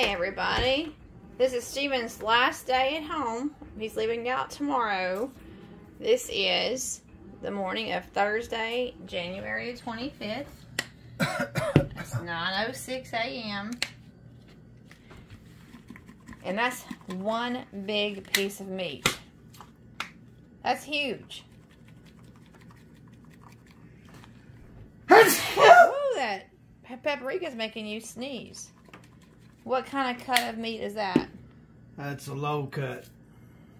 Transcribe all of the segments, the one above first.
Hey everybody, this is Steven's last day at home. He's leaving out tomorrow. This is the morning of Thursday, January 25th. It's 9:06 a.m. And that's one big piece of meat. That's huge. Ooh, that paprika's making you sneeze. What kind of cut of meat is that? That's a low cut.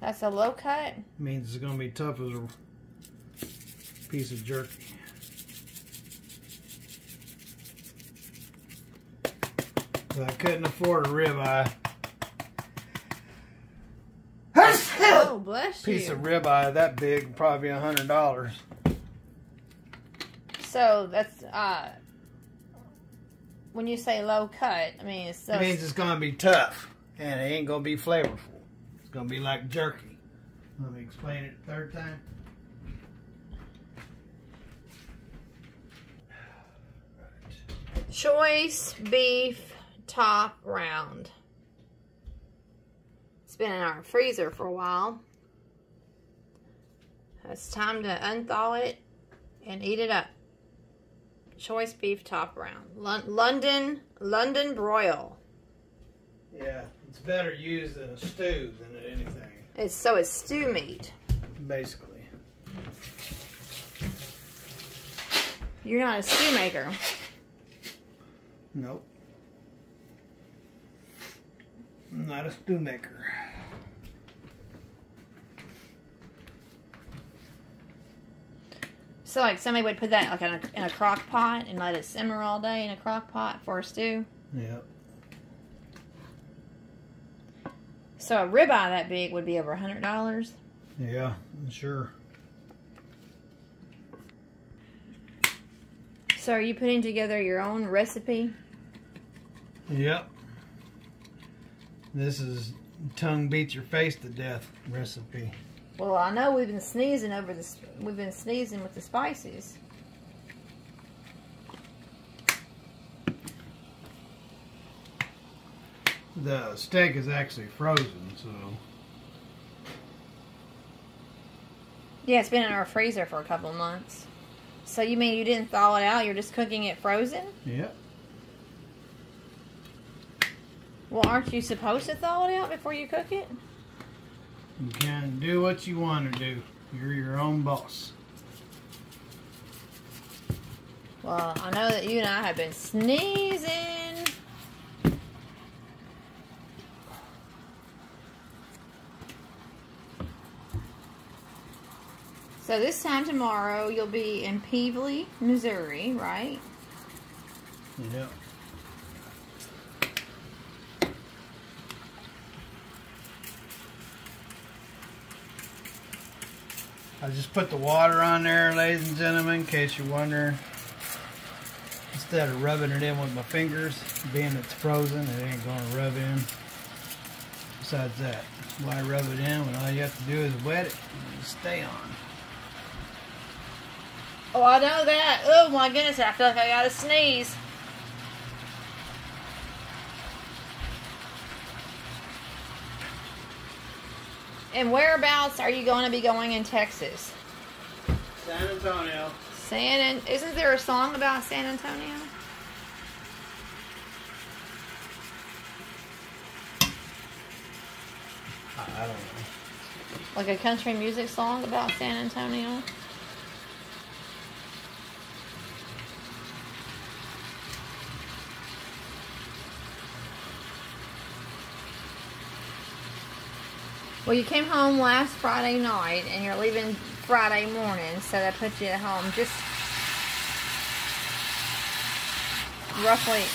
That's a low cut? Means it's going to be tough as a piece of jerky. But I couldn't afford a ribeye. Oh, bless you. Piece of ribeye that big would probably be $100. So that's when you say low cut, I mean it's so. It means it's going to be tough and it ain't going to be flavorful. It's going to be like jerky. Let me explain it a third time. Right. Choice beef top round. It's been in our freezer for a while. It's time to unthaw it and eat it up. Choice beef top round. London broil. Yeah, it's better used in a stew than anything. It's stew meat. Basically. You're not a stew maker. Nope. I'm not a stew maker. So like somebody would put that like in a crock pot and let it simmer all day in a crock pot for a stew? Yep. So a ribeye that big would be over $100? Yeah, sure. So are you putting together your own recipe? Yep. This is tongue beats your face to death recipe. Well, I know we've been sneezing over this. We've been sneezing with the spices. The steak is actually frozen, so. Yeah, it's been in our freezer for a couple of months. So you mean you didn't thaw it out? You're just cooking it frozen? Yep. Well, aren't you supposed to thaw it out before you cook it? You can do what you want to do. You're your own boss. Well, I know that you and I have been sneezing. So this time tomorrow, you'll be in Peevely, Missouri, right? Yep. I just put the water on there, ladies and gentlemen, in case you're wondering. Instead of rubbing it in with my fingers, being it's frozen, it ain't going to rub in. Besides that, why rub it in when all you have to do is wet it and it'll stay on? Oh, I know that. Oh my goodness, I feel like I gotta sneeze. And whereabouts are you going to be going in Texas? San Antonio. Isn't there a song about San Antonio? I don't know. Like a country music song about San Antonio? Well, you came home last Friday night, and you're leaving Friday morning, so that puts you at home just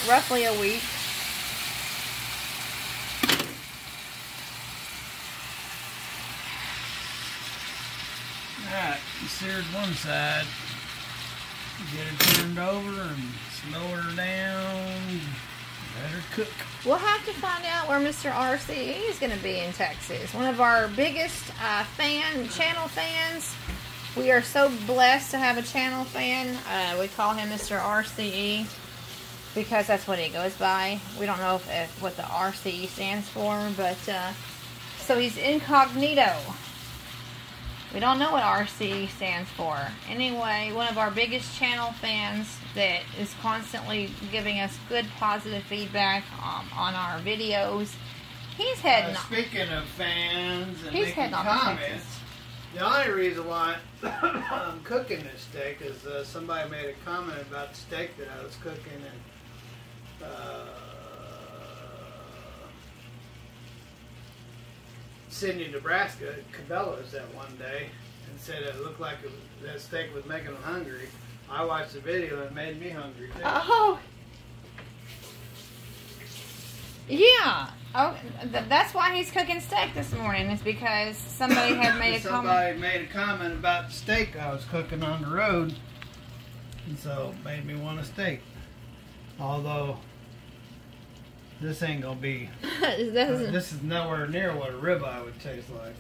roughly a week. Alright, seared one side. Get it turned over and slow her down. Let her cook. We'll have to find out where Mr. RCE is going to be in Texas. One of our biggest channel fans. We are so blessed to have a channel fan. We call him Mr. RCE. because that's what it goes by. We don't know if what the RC stands for, but so he's incognito. We don't know what RC stands for. Anyway, one of our biggest channel fans that is constantly giving us good positive feedback on our videos. He's heading speaking of fans and he's making comments, the only reason why I'm cooking this steak is somebody made a comment about the steak that I was cooking in Sydney, Nebraska, at Cabela's that one day, and said it looked like that steak was making them hungry. I watched the video and it made me hungry too. Oh, yeah. Oh, that's why he's cooking steak this morning. Is because somebody had made a comment. Somebody made a comment about the steak I was cooking on the road, and so it made me want a steak. Although this ain't gonna be. This is nowhere near what a ribeye would taste like.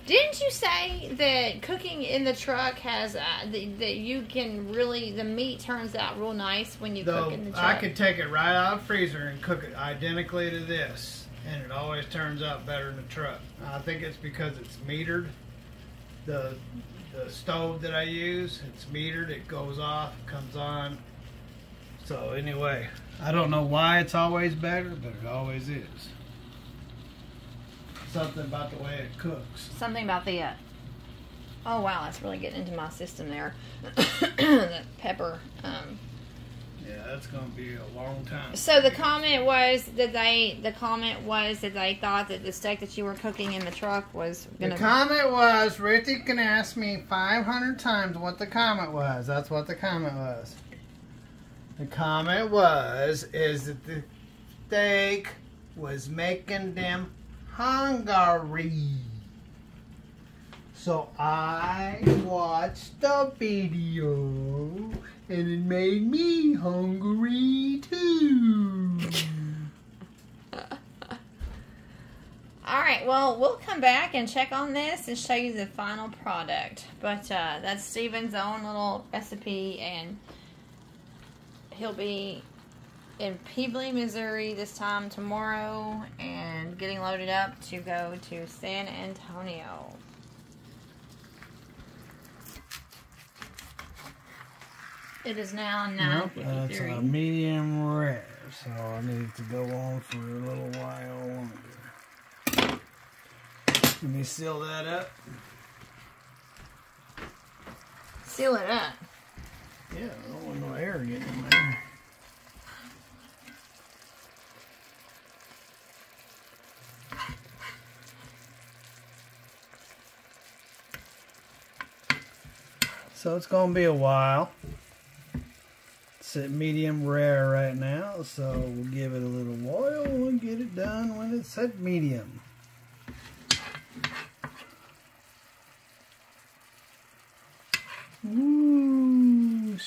Didn't you say that cooking in the truck has that you can really, the meat turns out real nice when you cook in the truck? I could take it right out of the freezer and cook it identically to this, and it always turns out better in the truck. I think it's because it's metered. The stove that I use, it's metered. It goes off, comes on. So anyway, I don't know why it's always better, but it always is. Something about the way it cooks. Something about the, oh wow, that's really getting into my system there. The pepper. Yeah, that's going to be a long time. So the comment was that they thought that the steak that you were cooking in the truck was going to... The comment was, Ruthie can ask me 500 times what the comment was. That's what the comment was. The comment is that the steak was making them hungry. So I watched the video and it made me hungry too. Alright, well, we'll come back and check on this and show you the final product. But that's Steven's own little recipe, and he'll be in Peebly, Missouri this time tomorrow, and getting loaded up to go to San Antonio. It is now 9:53. That's a medium rare, so I need to go on for a little while longer. Let me seal that up. Seal it up. Yeah, I don't want no air getting in there. So it's going to be a while. It's at medium rare right now, so we'll give it a little while and get it done when it's at medium. Ooh.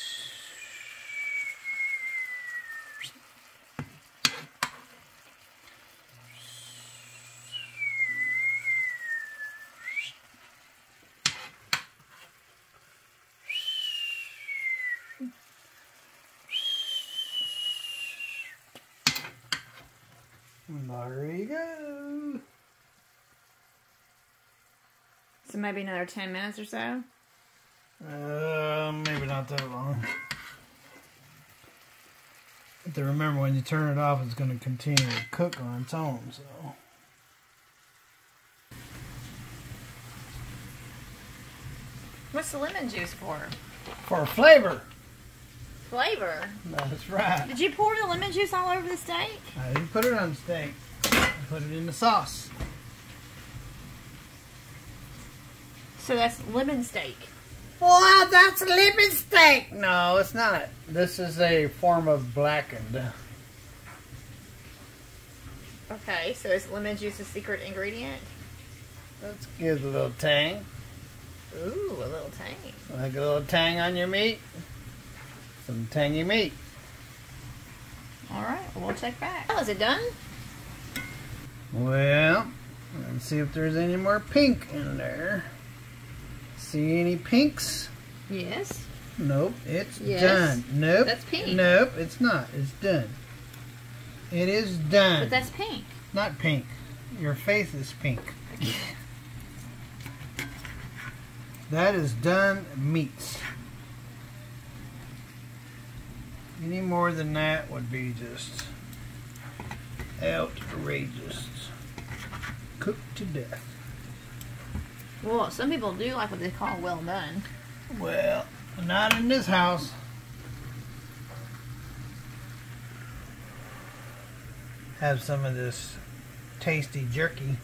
There you go. So maybe another 10 minutes or so? Maybe not that long. But to remember, when you turn it off, it's going to continue to cook on its own. So, What's the lemon juice for? for flavor. Flavor? That's right. Did you pour the lemon juice all over the steak? I didn't put it on the steak. I put it in the sauce. So that's lemon steak. Well, that's lemon steak. No, it's not. This is a form of blackened. Okay, so is lemon juice a secret ingredient? Let's give it a little tang. Ooh, a little tang. Like a little tang on your meat. Some tangy meat. Alright, well, we'll check back. Oh, is it done? Well, let's see if there's any more pink in there. See any pinks? Yes. Nope, it's Yes. done. Nope. That's pink. Nope, it's not. It's done. It is done. But that's pink. Not pink. Your face is pink. That is done meats. Any more than that would be just outrageous. Cooked to death. Well, some people do like what they call well done. Well, not in this house. Have some of this tasty jerky.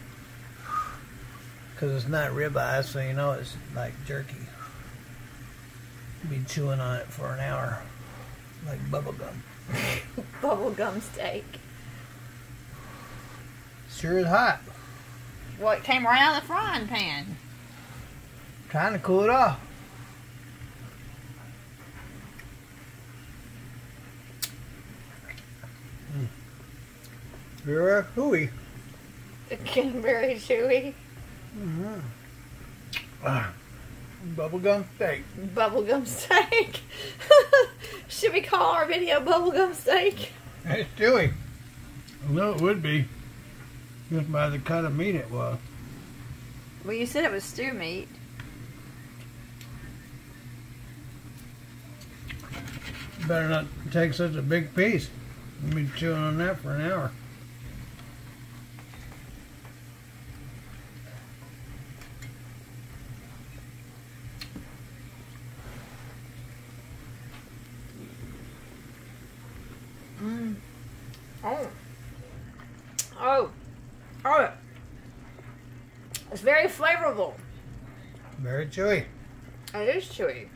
Because it's not ribeye, so you know it's like jerky. Be chewing on it for an hour. Like bubble gum. Bubblegum steak. Sure is hot. Well, it came right out of the frying pan. Trying to cool it off. Very hooey. Again, very chewy. Bubblegum steak. Bubblegum steak. Should we call our video bubblegum steak? It's chewy. No, it would be. Just by the cut of meat it was. Well, you said it was stew meat. Better not take such a big piece. I'll be chewing on that for an hour. Oh. Oh. Oh. It's very flavorful. Very chewy. It is chewy.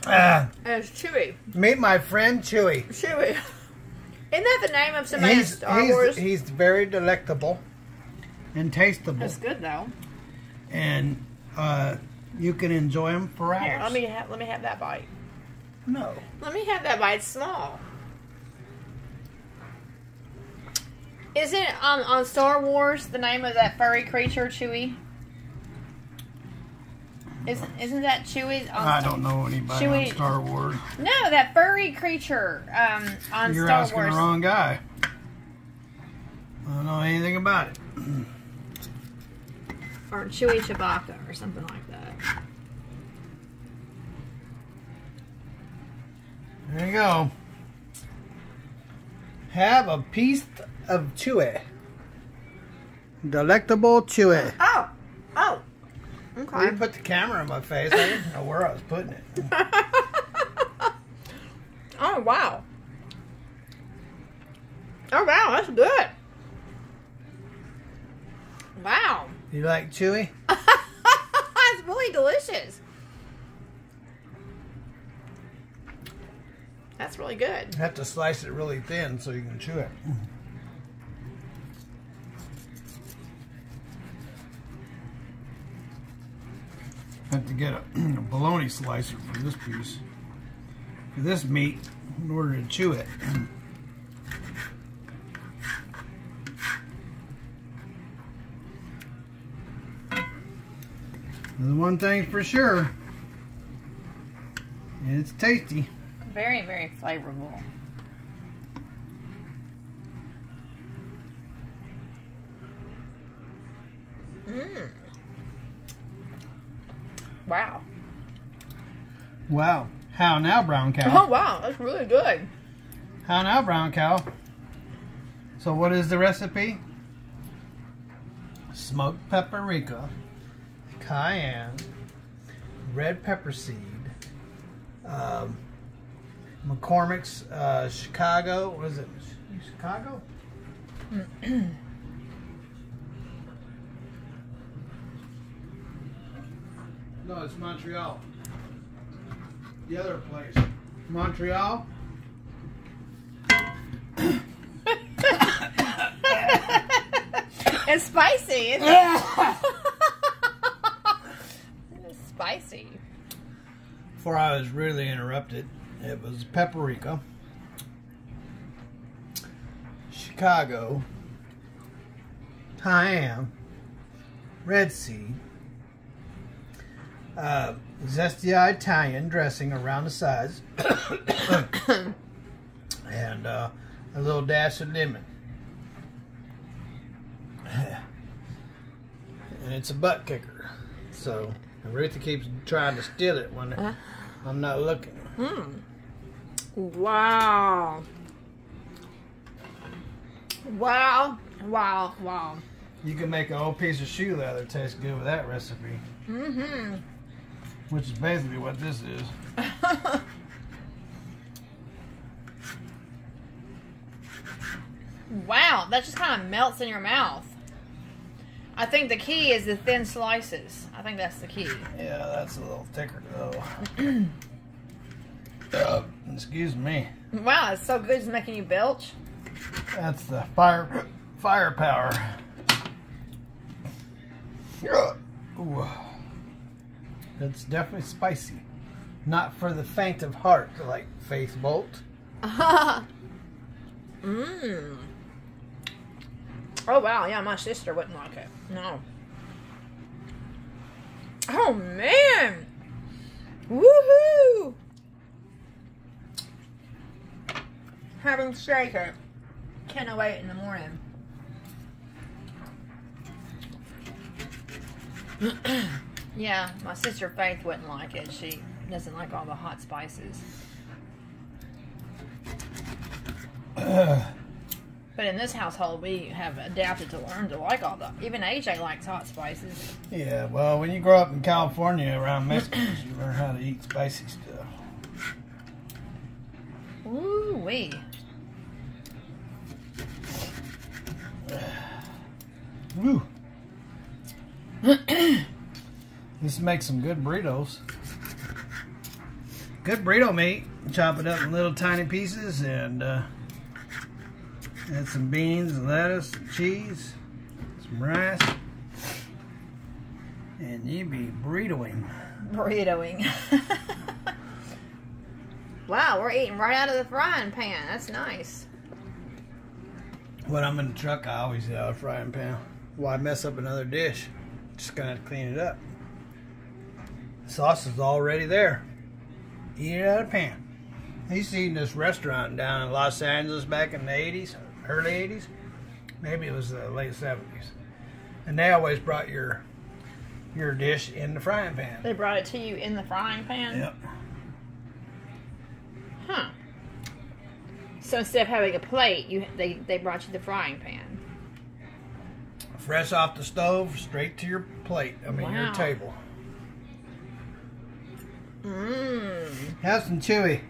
Ah, It's chewy. meet my friend Chewy. Chewy. Isn't that the name of somebody in Star Wars? He's very delectable and tasteable. That's good though. And you can enjoy them for hours. Here, let me have that bite. No. Let me have that bite. It's small. Isn't on Star Wars the name of that furry creature Chewie? Isn't that Chewie? I don't know anybody on Star Wars. No, that furry creature on You're Star asking Wars. the wrong guy. I don't know anything about it. Or Chewie Chewbacca or something like that. There you go. Have a piece of chewy. Delectable chewy. Oh! Oh! Okay. You put the camera in my face. I didn't know where I was putting it. Oh, wow. Oh, wow, that's good. Wow. You like chewy? It's really delicious. That's really good. You have to slice it really thin so you can chew it. Have to get a bologna slicer for this piece. For this meat, in order to chew it. The one thing for sure, and it's tasty. Very, very flavorful. Mmm. Wow. Wow. How now, brown cow? Oh, wow. That's really good. How now, brown cow? So what is the recipe? Smoked paprika, cayenne, red pepper seed, McCormick's Chicago. What is it? Chicago? No, it's Montreal. The other place. Montreal. It's spicy. Isn't it? It's spicy. Before I was really interrupted, it was paprika, Chicago, cayenne, red seed, zesty Italian dressing around the sides. And a little dash of lemon. And it's a butt kicker. So Ruthie keeps trying to steal it when I'm not looking. Wow. Wow. Wow. Wow. You can make an old piece of shoe leather taste good with that recipe. Which is basically what this is. Wow, that just kind of melts in your mouth. I think the key is the thin slices. I think that's the key. Yeah, that's a little thicker though. Excuse me. Wow, it's so good it's making you belch. That's the firepower. Ooh. It's definitely spicy. Not for the faint of heart, like Faith Bolt. Oh wow, yeah, my sister wouldn't like it. No. Oh man! Woohoo! Having steak it. Can't wait in the morning. Yeah, my sister Faith wouldn't like it. She doesn't like all the hot spices. But in this household, we have adapted to learn to like all the... Even AJ likes hot spices. Yeah, well, when you grow up in California around Mexicans, you learn how to eat spicy stuff. Ooh-wee. Woo. This makes some good burritos. Good burrito meat. Chop it up in little tiny pieces and add some beans and lettuce and cheese, some rice, and you be burritoing. Burritoing. Wow, we're eating right out of the frying pan. That's nice. When I'm in the truck, I always eat out of the frying pan. Why mess up another dish? Just gonna clean it up. The sauce is already there. Eat it out of the pan. I used to eat in this restaurant down in Los Angeles back in the 80s, early 80s. Maybe it was the late 70s. And they always brought your dish in the frying pan. They brought it to you in the frying pan? Yep. Huh. So instead of having a plate, they brought you the frying pan. Fresh off the stove, straight to your plate. I mean, your table. Mmm. Have some chewy.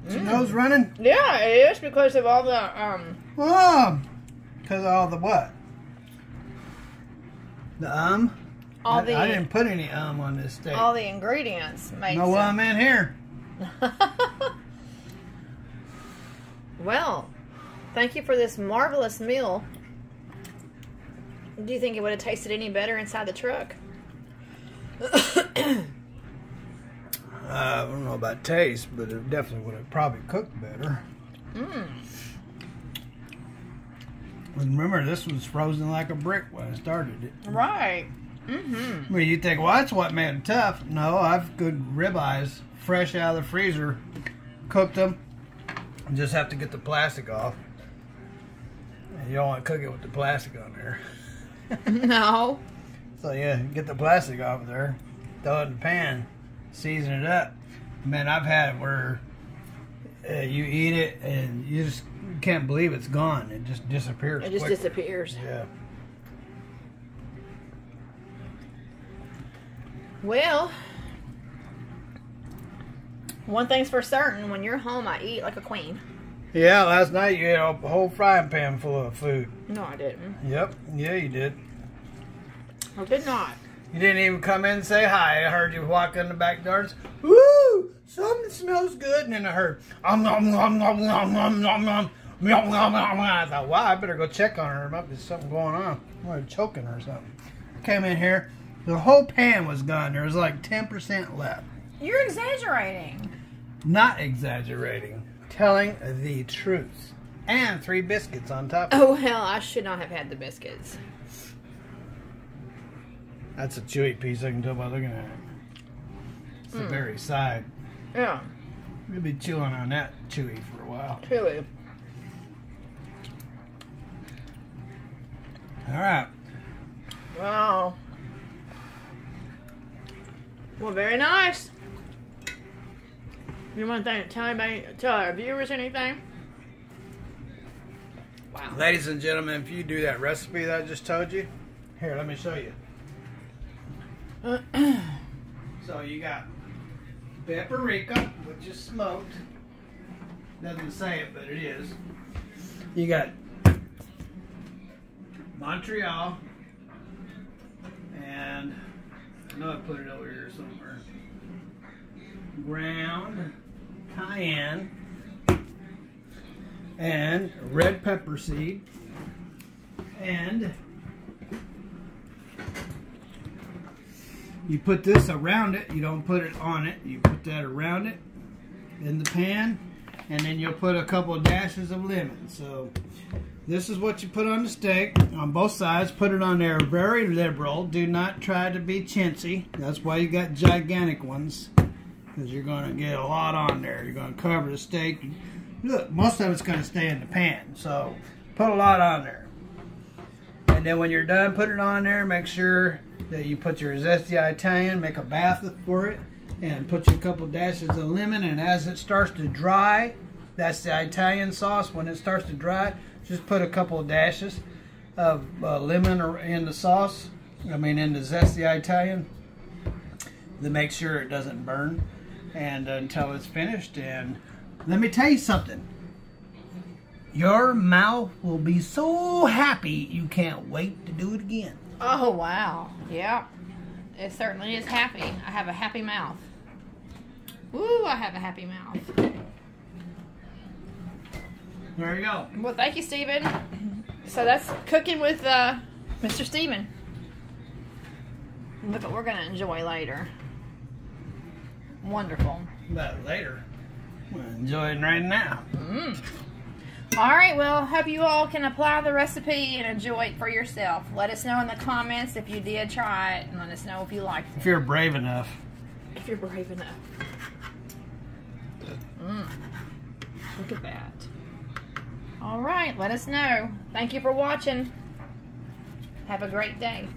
Is your nose running? Yeah, it is because of all the Oh, because of all the what? I didn't put any on this steak. All the ingredients made No in here. Well, thank you for this marvelous meal. Do you think it would have tasted any better inside the truck? I don't know about taste, but it definitely would have probably cooked better. Mmm. Remember, this was frozen like a brick when I started it. Right. Mm-hmm. Well, you think, well, that's what made it tough. No, I've good ribeyes, fresh out of the freezer, cooked them. You just have to get the plastic off. And you don't want to cook it with the plastic on there. No. So yeah, get the plastic off of there, throw it in the pan, season it up. Man, I've had it where you eat it and you just can't believe it's gone. It just disappears. It just disappears. Yeah. Well, one thing's for certain, when you're home, I eat like a queen. Yeah, last night you ate a whole frying pan full of food. No, I didn't. Yep, yeah, you did. I did not. You didn't even come in and say hi. I heard you walk in the back door and say, woo, something smells good. And then I heard, nom, nom, nom, nom, nom, nom, nom, nom, nom, nom, nom. I thought, wow, I better go check on her. There might be something going on. I might be choking her or something. I came in here, the whole pan was gone. There was like 10% left. You're exaggerating. Not exaggerating. Telling the truth. And 3 biscuits on top. Oh, hell, I should not have had the biscuits. That's a chewy piece, I can tell by looking at it. It's the very side. Yeah. We'll be chewing on that chewy for a while. Chewy. Alright. Wow. Well, very nice. You want to tell our viewers anything? Wow. Ladies and gentlemen, if you do that recipe that I just told you, here, let me show you. So you got paprika, which is smoked. Doesn't say it, but it is. You got Montreal, and I know I put it over here somewhere. Ground cayenne and red pepper seed, and you put this around it. You don't put it on it. You put that around it in the pan, and then you'll put a couple of dashes of lemon. So this is what you put on the steak on both sides. Put it on there very liberal. Do not try to be chintzy. That's why you got gigantic ones, because you're going to get a lot on there. You're going to cover the steak. Look, most of it's going to stay in the pan, so put a lot on there. And then when you're done, put it on there. Make sure that you put your zesty Italian, make a bath for it, and put you a couple dashes of lemon. And as it starts to dry, that's the Italian sauce. When it starts to dry, just put a couple of dashes of lemon in the sauce. I mean, in the zesty Italian, to make sure it doesn't burn, and until it's finished. And let me tell you something. Your mouth will be so happy you can't wait to do it again. Oh, wow. Yeah. It certainly is happy. I have a happy mouth. Woo, I have a happy mouth. There you go. Well, thank you, Stephen. So that's cooking with Mr. Stephen. Look what we're going to enjoy later. Wonderful. But later, we're enjoying right now. All right, well, hope you all can apply the recipe and enjoy it for yourself. Let us know in the comments if you did try it, and let us know if you liked it. If you're brave enough. If you're brave enough. Look at that. All right, let us know. Thank you for watching. Have a great day.